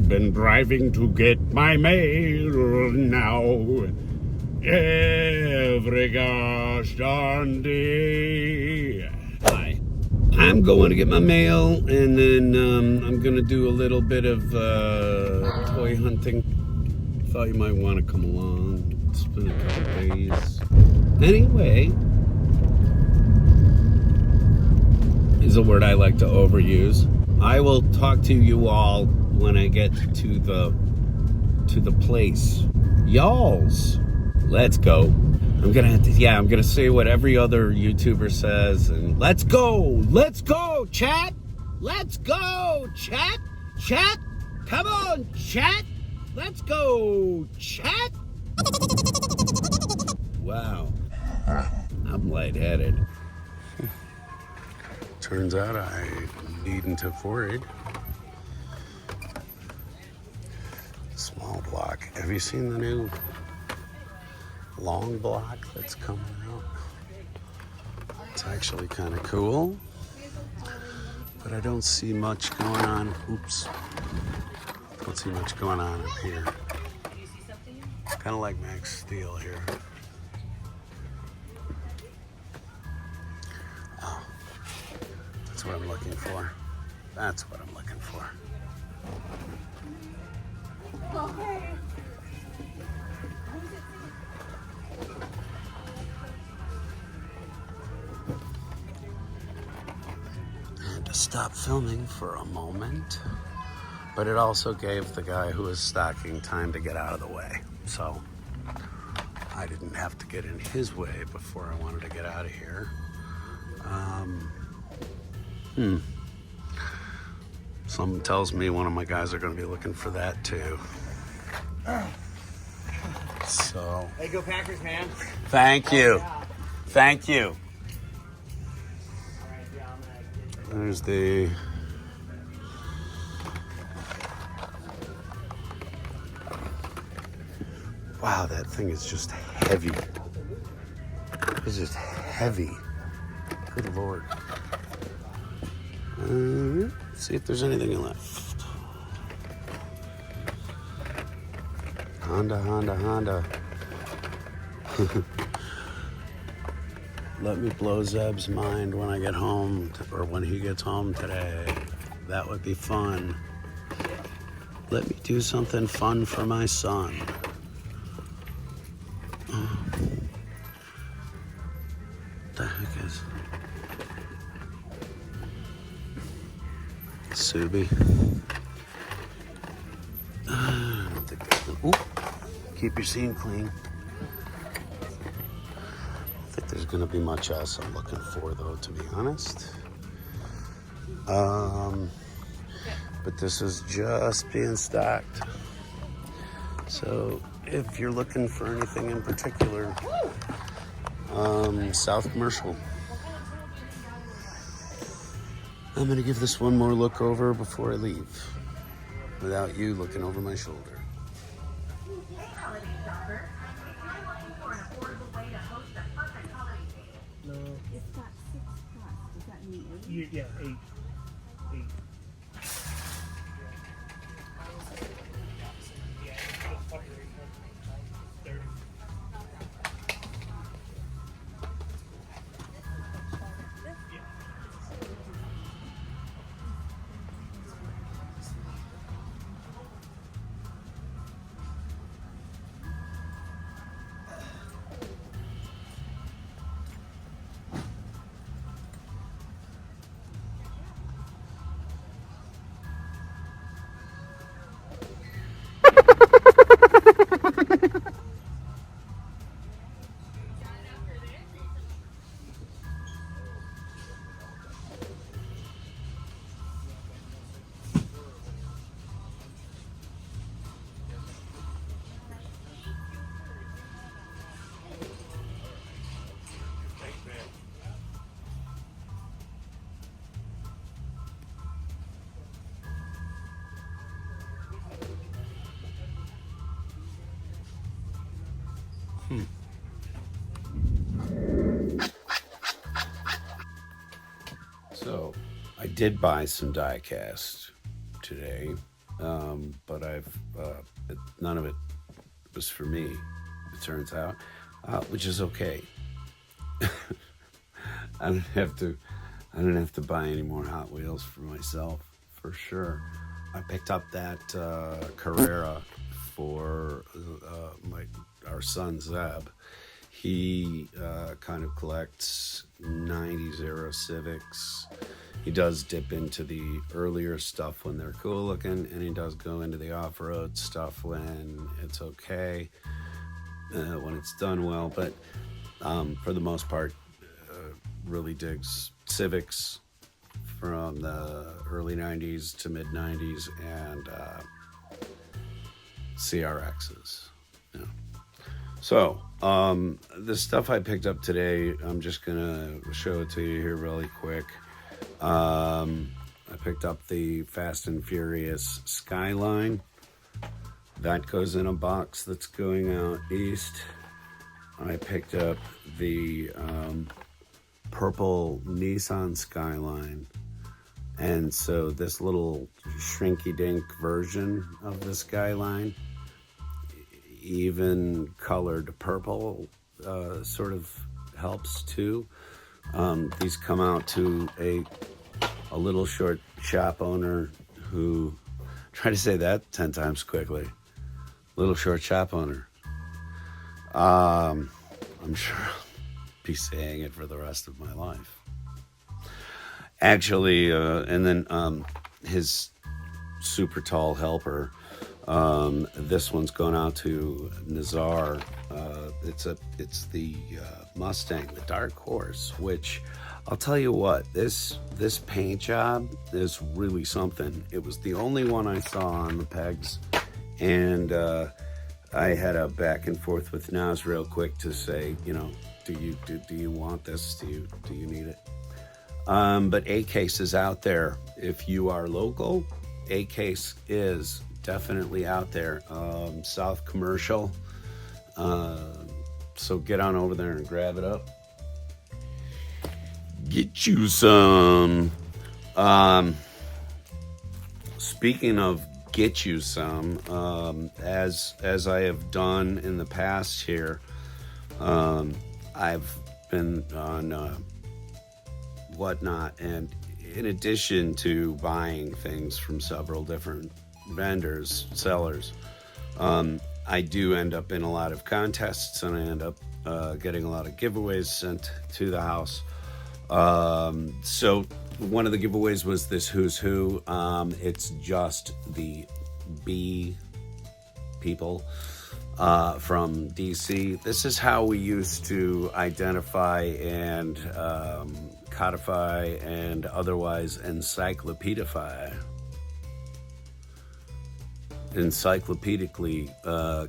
been driving to get my mail now. Every gosh darn day. Hi. I'm going to get my mail, and then I'm going to do a little bit of toy hunting. Thought you might want to come along. It's been a couple days. Anyway, is a word I like to overuse. I will talk to you all when I get to the place. Y'alls, let's go. I'm gonna say what every other YouTuber says, and let's go, chat, let's go, chat, come on, chat, let's go, chat. Wow, I'm lightheaded. Turns out I needn't have worried. Small block. Have you seen the new long block that's coming out? It's actually kind of cool, but I don't see much going on. Oops. Don't see much going on up here. Kind of like Max Steel here. Oh, that's what I'm looking for. That's what I'm looking for. Stop filming for a moment, but it also gave the guy who was stocking time to get out of the way, so I didn't have to get in his way before I wanted to get out of here. Someone tells me one of my guys are going to be looking for that too. So hey, go Packers, man. Thank you. There's the wow, that thing is just heavy. It's just heavy. Good Lord. Let's see if there's anything left. Honda. Let me blow Zeb's mind when I get home, or when he gets home today. That would be fun. Let me do something fun for my son. What the heck is Subi? I don't think that's good. Ooh, keep your scene clean. There's gonna be much else I'm looking for, though, to be honest. But this is just being stocked. So if you're looking for anything in particular, South Commercial. I'm gonna give this one more look over before I leave, without you looking over my shoulder. It's got 6 spots. Does that mean 8? Yeah, 8. So I did buy some die-cast today. but none of it was for me, it turns out, which is okay. I don't have to buy any more Hot Wheels for myself, for sure. I picked up that Carrera for our son Zeb. He kind of collects 90s era Civics. He does dip into the earlier stuff when they're cool looking, and he does go into the off-road stuff when it's okay, when it's done well. But for the most part, really digs Civics from the early 90s to mid 90s and CRXs. Yeah. So, the stuff I picked up today, I'm just gonna show it to you here really quick. I picked up the Fast and Furious Skyline. That goes in a box that's going out east. I picked up the purple Nissan Skyline. And so this little shrinky-dink version of the Skyline, even colored purple, sort of helps too. These come out to a little short shop owner who, try to say that 10 times quickly, little short shop owner. I'm sure I'll be saying it for the rest of my life. Actually, and then his super tall helper. This one's going out to Nazar. It's the Mustang, the Dark Horse, which I'll tell you what, this paint job is really something. It was the only one I saw on the pegs, and I had a back and forth with Naz real quick to say, do you want this? Do you need it? But A-Case is out there. If you are local, A-Case is definitely out there. South Commercial. So get on over there and grab it up. Get you some. Speaking of get you some, as I have done in the past here, I've been on Whatnot, and in addition to buying things from several different vendors, sellers, I do end up in a lot of contests, and I end up getting a lot of giveaways sent to the house. So one of the giveaways was this Who's Who. It's just the B people from DC. This is how we used to identify and codify and otherwise encyclopedify. Encyclopedically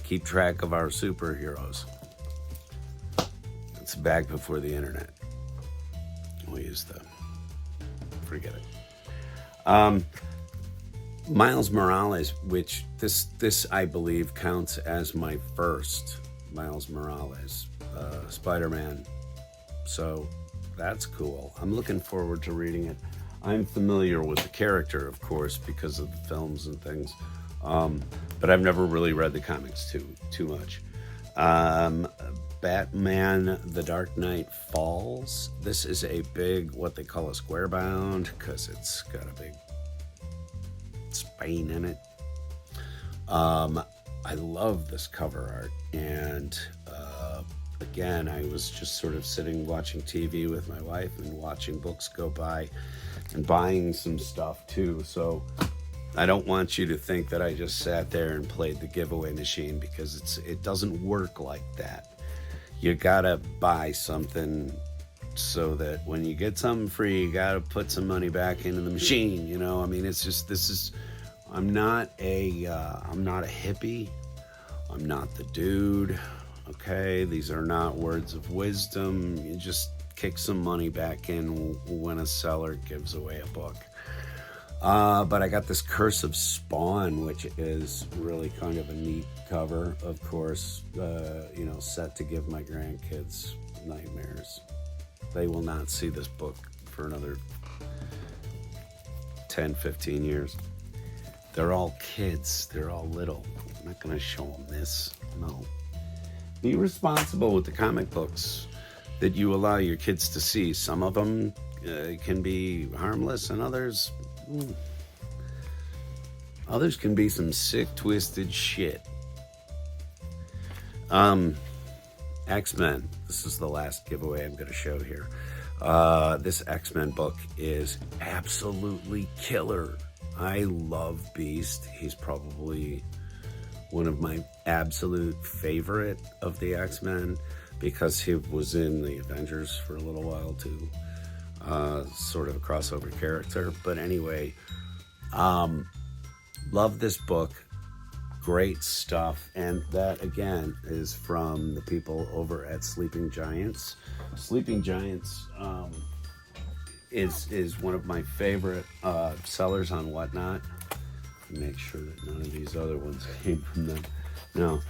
keep track of our superheroes. It's back before the internet. We used to forget it. Miles Morales, which this I believe counts as my first Miles Morales Spider-Man. So that's cool. I'm looking forward to reading it. I'm familiar with the character, of course, because of the films and things. But I've never really read the comics too much. Batman The Dark Knight Falls. This is a big, what they call a square bound, because it's got a big spine in it. I love this cover art, and again, I was just sort of sitting watching TV with my wife and watching books go by and buying some stuff too. So I don't want you to think that I just sat there and played the giveaway machine, because it doesn't work like that. You gotta buy something so that when you get something free, you gotta put some money back into the machine. I mean, it's just, I'm not a hippie. I'm not the dude. Okay, these are not words of wisdom. You just kick some money back in when a seller gives away a book. But I got this Curse of Spawn, which is really kind of a neat cover, of course, set to give my grandkids nightmares. They will not see this book for another 10, 15 years. They're all kids. They're all little. I'm not going to show them this. No. Be responsible with the comic books that you allow your kids to see. Some of them can be harmless, and others can be some sick, twisted shit. X-Men. This is the last giveaway I'm going to show here. This X-Men book is absolutely killer. I love Beast. He's probably one of my absolute favorite of the X-Men because he was in the Avengers for a little while too. Sort of a crossover character. But anyway, love this book. Great stuff. And that, again, is from the people over at Sleeping Giants. Sleeping Giants is one of my favorite sellers on Whatnot. Make sure that none of these other ones came from them. No.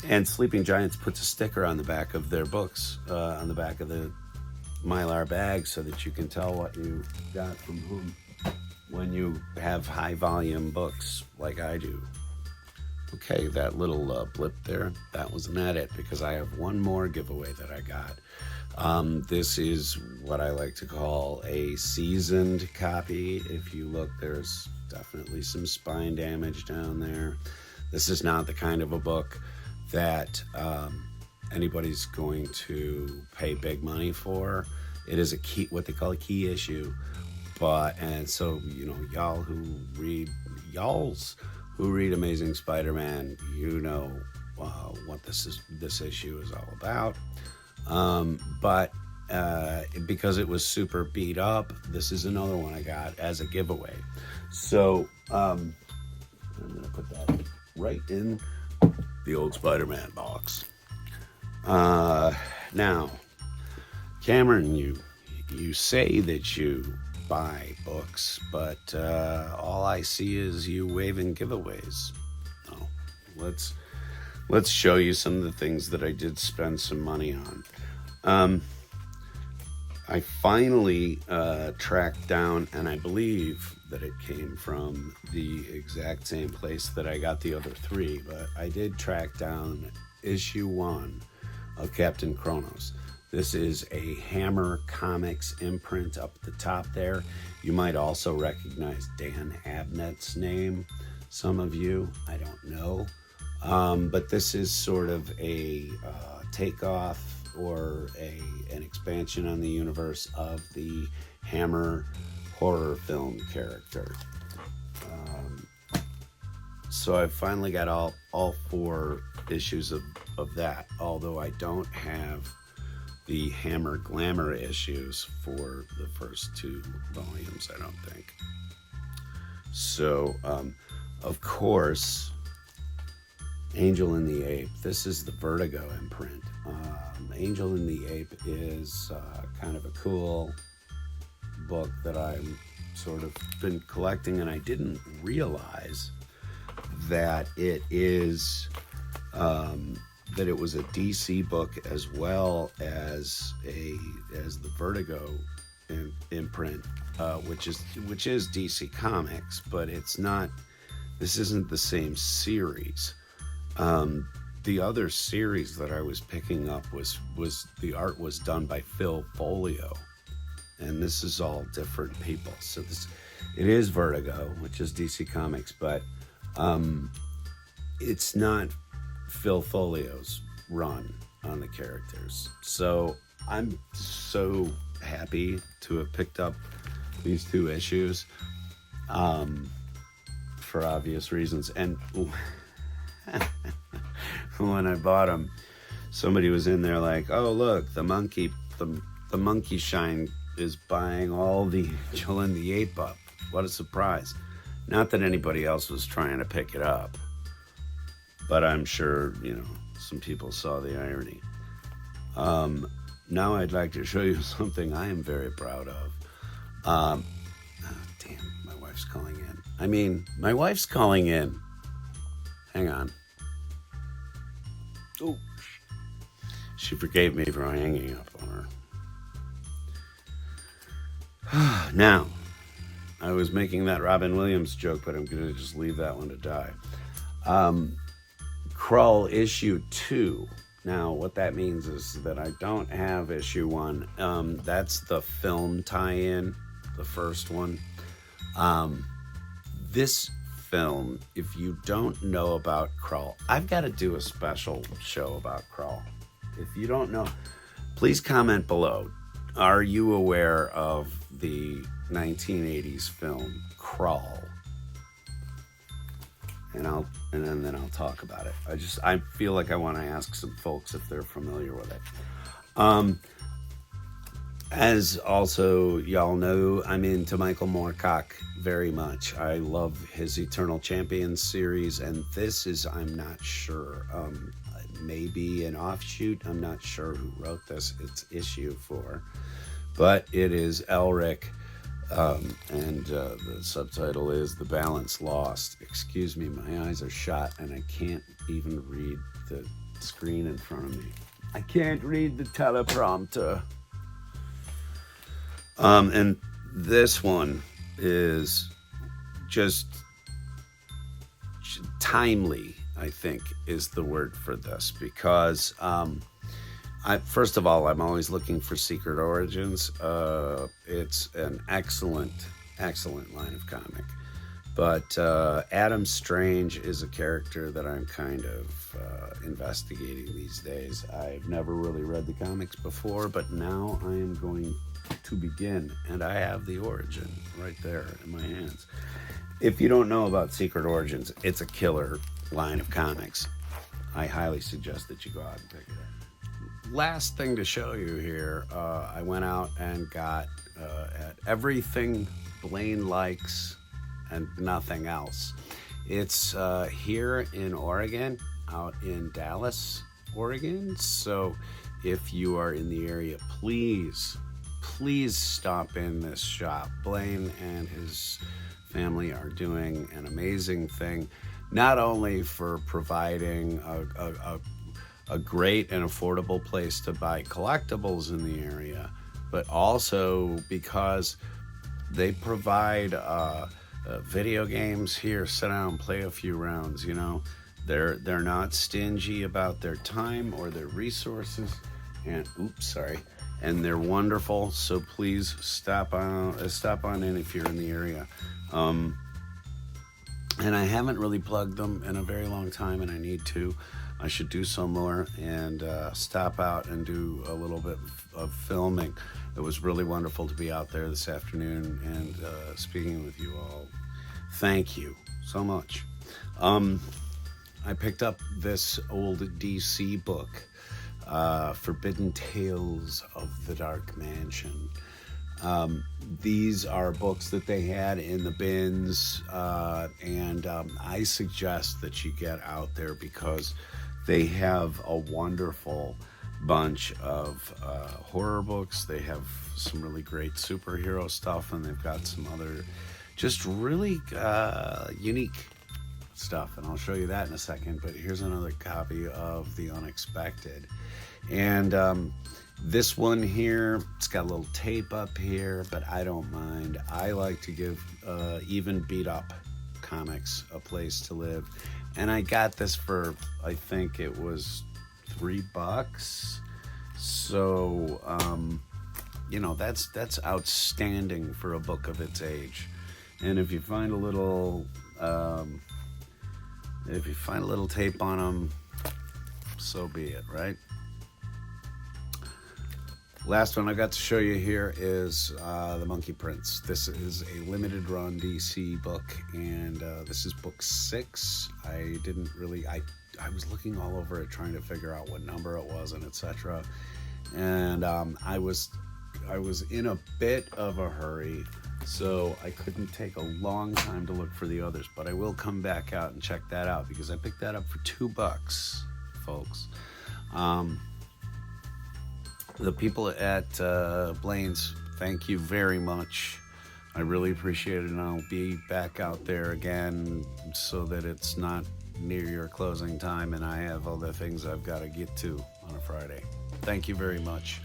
And Sleeping Giants puts a sticker on the back of their books, on the back of the Mylar bag, so that you can tell what you got from whom when you have high volume books like I do. Okay, that little blip there, that wasn't it, because I have one more giveaway that I got. This is what I like to call a seasoned copy. If you look, there's definitely some spine damage down there. This is not the kind of a book that anybody's going to pay big money for. It is a key, what they call a key issue. And so, you know, y'all who read Amazing Spider-Man, you know what this issue is all about. But because it was super beat up, this is another one I got as a giveaway. So I'm gonna put that right in the old Spider-Man box. Now, Cameron, you say that you buy books, but all I see is you waving giveaways. Oh, let's show you some of the things that I did spend some money on. I finally tracked down, and I believe that it came from the exact same place that I got the other three, but I did track down issue 1 of Captain Kronos. This is a Hammer Comics imprint up at the top there. You might also recognize Dan Abnett's name, some of you, I don't know. But this is sort of a takeoff or an expansion on the universe of the Hammer horror film character. So I finally got all 4 issues of that, although I don't have the Hammer Glamour issues for the first 2 volumes, I don't think. So, of course, Angel and the Ape. This is the Vertigo imprint. Angel and the Ape is kind of a cool book that I'm sort of been collecting, and I didn't realize that it is that it was a DC book as well as the Vertigo imprint, which is DC Comics, but it's not. This isn't the same series. The other series that I was picking up was the art was done by Phil Folio, and this is all different people. So it is Vertigo, which is DC Comics, but it's not Phil Folio's run on the characters. So I'm so happy to have picked up these 2 issues for obvious reasons. And when I bought them, somebody was in there like, oh look, the monkey shine is buying all the Angel and the Ape up. What a surprise. Not that anybody else was trying to pick it up, but I'm sure, some people saw the irony. Now I'd like to show you something I am very proud of. Damn, my wife's calling in. My wife's calling in. Hang on. Oh, she forgave me for hanging up on her. Now, I was making that Robin Williams joke, but I'm going to just leave that one to die. Krull issue 2. Now, what that means is that I don't have issue 1. That's the film tie-in, the first one. This film, if you don't know about Krull, I've got to do a special show about Krull. If you don't know, please comment below. Are you aware of the 1980s film Krull? And then I'll talk about it. I feel like I want to ask some folks if they're familiar with it. As also y'all know, I'm into Michael Moorcock very much. I love his Eternal Champions series, and this is, I'm not sure, maybe an offshoot. I'm not sure who wrote this. It's issue 4, but it is Elric. And the subtitle is The Balance Lost. Excuse me, my eyes are shot and I can't even read the screen in front of me. I can't read the teleprompter. And this one is just timely, I think, is the word for this, because first of all, I'm always looking for Secret Origins. It's an excellent line of comic. But Adam Strange is a character that I'm kind of investigating these days. I've never really read the comics before, but now I am going to begin. And I have the origin right there in my hands. If you don't know about Secret Origins, it's a killer line of comics. I highly suggest that you go out and pick it up. Last thing to show you here, I went out and got at Everything Blaine Likes and Nothing Else. It's here in Oregon, out in Dallas, Oregon. So if you are in the area, please stop in this shop. Blaine and his family are doing an amazing thing, not only for providing a great and affordable place to buy collectibles in the area, but also because they provide video games here. Sit down, play a few rounds. You know, they're not stingy about their time or their resources, and and they're wonderful. So please stop on in if you're in the area. And I haven't really plugged them in a very long time, and I need to. I should do some more and stop out and do a little bit of filming. It was really wonderful to be out there this afternoon and speaking with you all. Thank you so much. I picked up this old DC book, Forbidden Tales of the Dark Mansion. These are books that they had in the bins, and I suggest that you get out there because they have a wonderful bunch of horror books. They have some really great superhero stuff, and they've got some other just really unique stuff, and I'll show you that in a second. But here's another copy of The Unexpected, and this one here, it's got a little tape up here, but I don't mind. I like to give even beat up comics a place to live, and I got this for, I think it was $3. So you know, that's outstanding for a book of its age. And if you find a little tape on them, so be it, right? Last one I got to show you here is The Monkey Prince. This is a limited run DC book, and this is book 6. I was looking all over it trying to figure out what number it was and etc. And I was in a bit of a hurry, so I couldn't take a long time to look for the others, but I will come back out and check that out because I picked that up for $2, folks. The people at Blaine's, thank you very much. I really appreciate it, and I'll be back out there again so that it's not near your closing time and I have other things I've got to get to on a Friday. Thank you very much.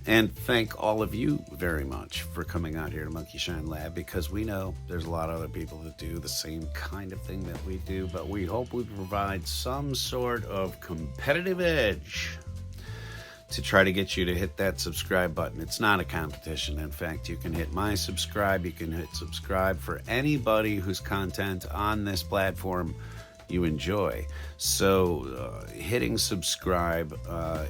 And thank all of you very much for coming out here to Monkey Shine Lab, because we know there's a lot of other people that do the same kind of thing that we do, but we hope we provide some sort of competitive edge to try to get you to hit that subscribe button. It's not a competition. In fact, you can hit my subscribe. You can hit subscribe for anybody whose content on this platform you enjoy. So hitting subscribe,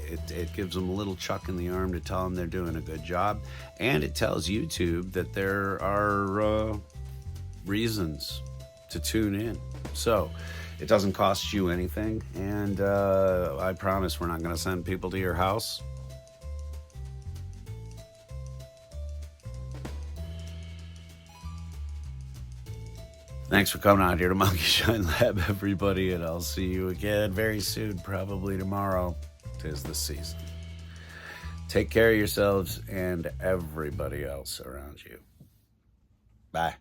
it gives them a little chuck in the arm to tell them they're doing a good job, and it tells YouTube that there are reasons to tune in. So it doesn't cost you anything, and I promise we're not going to send people to your house. Thanks for coming out here to Monkey Shine Lab, everybody, and I'll see you again very soon, probably tomorrow. 'Tis the season. Take care of yourselves and everybody else around you. Bye.